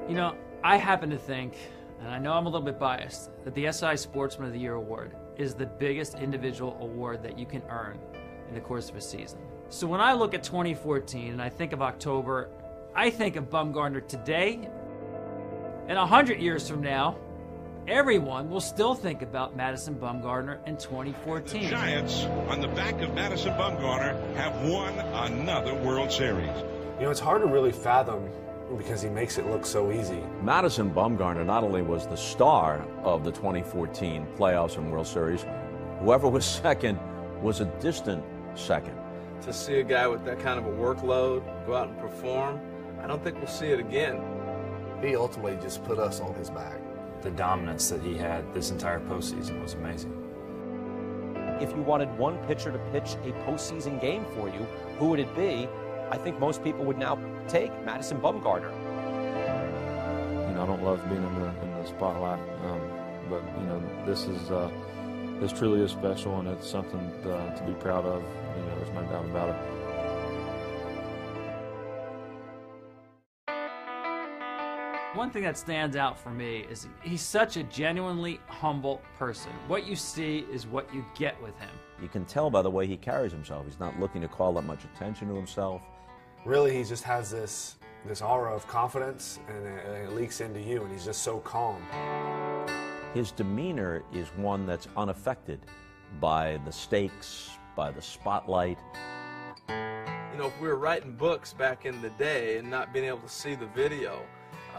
You know, I happen to think, and I know I'm a little bit biased, that the SI Sportsman of the Year award is the biggest individual award that you can earn in the course of a season. So when I look at 2014 and I think of October, I think of Bumgarner today, and 100 years from now, everyone will still think about Madison Bumgarner in 2014. The Giants, on the back of Madison Bumgarner, have won another World Series. You know, it's hard to really fathom because he makes it look so easy. Madison Bumgarner not only was the star of the 2014 playoffs and World Series, whoever was second was a distant second. To see a guy with that kind of a workload go out and perform, I don't think we'll see it again. He ultimately just put us on his back. The dominance that he had this entire postseason was amazing. If you wanted one pitcher to pitch a postseason game for you, who would it be? I think most people would now take Madison Bumgarner. You know, I don't love being in the spotlight, but you know, this truly is special, and it's something to be proud of. You know, there's no doubt about it. One thing that stands out for me is he's such a genuinely humble person. What you see is what you get with him. You can tell by the way he carries himself. He's not looking to call that much attention to himself. Really, he just has this aura of confidence, and it leaks into you, and he's just so calm. His demeanor is one that's unaffected by the stakes, by the spotlight. You know, if we were writing books back in the day and not being able to see the video,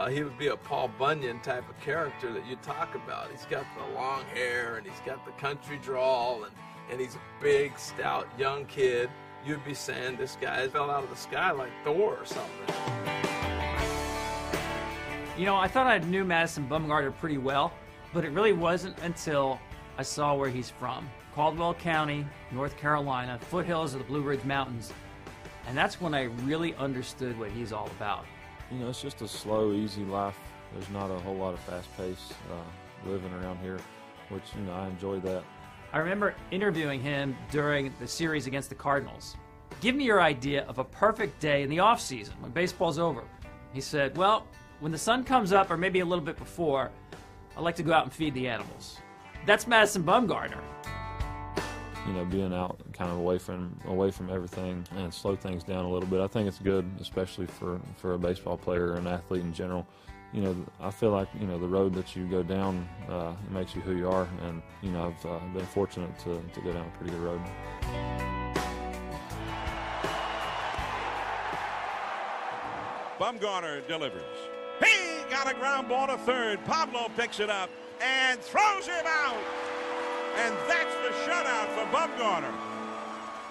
he would be a Paul Bunyan type of character that you talk about. He's got the long hair, and he's got the country drawl, and he's a big, stout, young kid. You'd be saying this guy fell out of the sky like Thor or something. You know, I thought I knew Madison Bumgarner pretty well, but it really wasn't until I saw where he's from. Caldwell County, North Carolina, foothills of the Blue Ridge Mountains. And that's when I really understood what he's all about. You know, it's just a slow, easy life. There's not a whole lot of fast pace living around here, which, you know, I enjoy that. I remember interviewing him during the series against the Cardinals. Give me your idea of a perfect day in the off-season when baseball's over. He said, well, when the sun comes up, or maybe a little bit before, I like to go out and feed the animals. That's Madison Bumgarner. You know, being out kind of away from everything and slow things down a little bit. I think it's good, especially for a baseball player or an athlete in general. You know, I feel like, you know, the road that you go down it makes you who you are, and you know, I've been fortunate to go down a pretty good road. Bumgarner delivers. He got a ground ball to third. Pablo picks it up and throws him out. And that's the shutout for Bumgarner.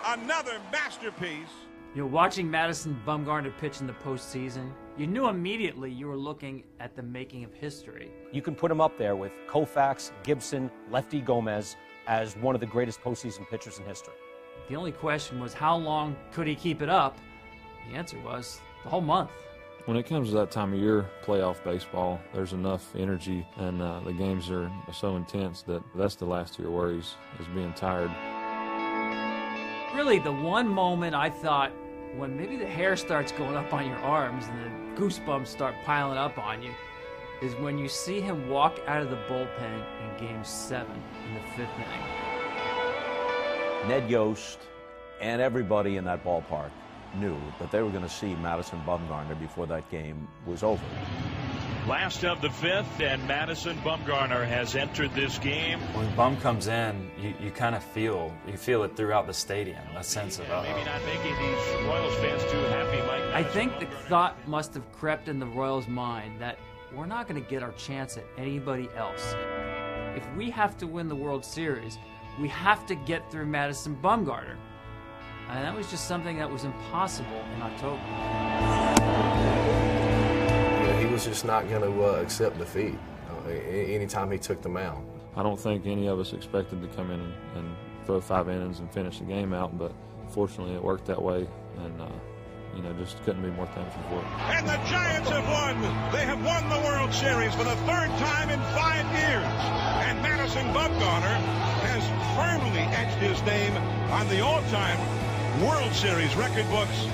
Another masterpiece. You know, watching Madison Bumgarner pitch in the postseason, you knew immediately you were looking at the making of history. You can put him up there with Koufax, Gibson, Lefty Gomez as one of the greatest postseason pitchers in history. The only question was, how long could he keep it up? The answer was the whole month. When it comes to that time of year, playoff baseball, there's enough energy, and the games are so intense that that's the last of your worries, is being tired. Really, the one moment I thought, when maybe the hair starts going up on your arms and the goosebumps start piling up on you, is when you see him walk out of the bullpen in Game 7 in the 5th inning. Ned Yost and everybody in that ballpark knew that they were going to see Madison Bumgarner before that game was over. Last of the 5th, and Madison Bumgarner has entered this game. When Bum comes in, you kind of feel it throughout the stadium, a sense of, maybe not making these Royals fans too happy. I think the thought must have crept in the Royals' mind that we're not going to get our chance at anybody else. If we have to win the World Series, we have to get through Madison Bumgarner. And that was just something that was impossible in October. Yeah, he was just not going to accept defeat anytime he took the mound. I don't think any of us expected to come in and throw 5 innings and finish the game out, but fortunately it worked that way, and you know, just couldn't be more thankful for it. And the Giants have won. They have won the World Series for the 3rd time in 5 years. And Madison Bumgarner has firmly etched his name on the all-time World Series record books.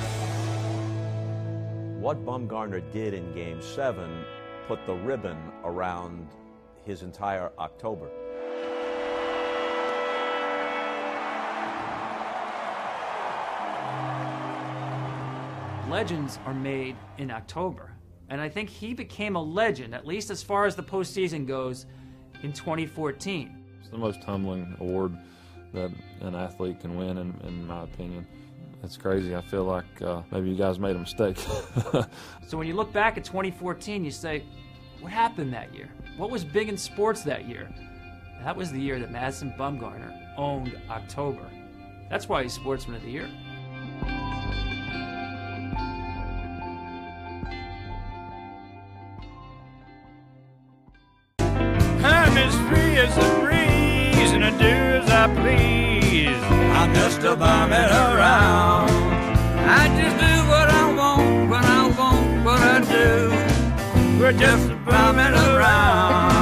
What Bumgarner did in Game 7 put the ribbon around his entire October. Legends are made in October. And I think he became a legend, at least as far as the postseason goes, in 2014. It's the most humbling award that an athlete can win, in my opinion. It's crazy. I feel like maybe you guys made a mistake. So when you look back at 2014, you say, what happened that year? What was big in sports that year? That was the year that Madison Bumgarner owned October. That's why he's Sportsman of the Year. I'm as free as the breeze, and I do as I please. I'm just a bumming around. I just do what I want, when I want what I do. We're just bumming around.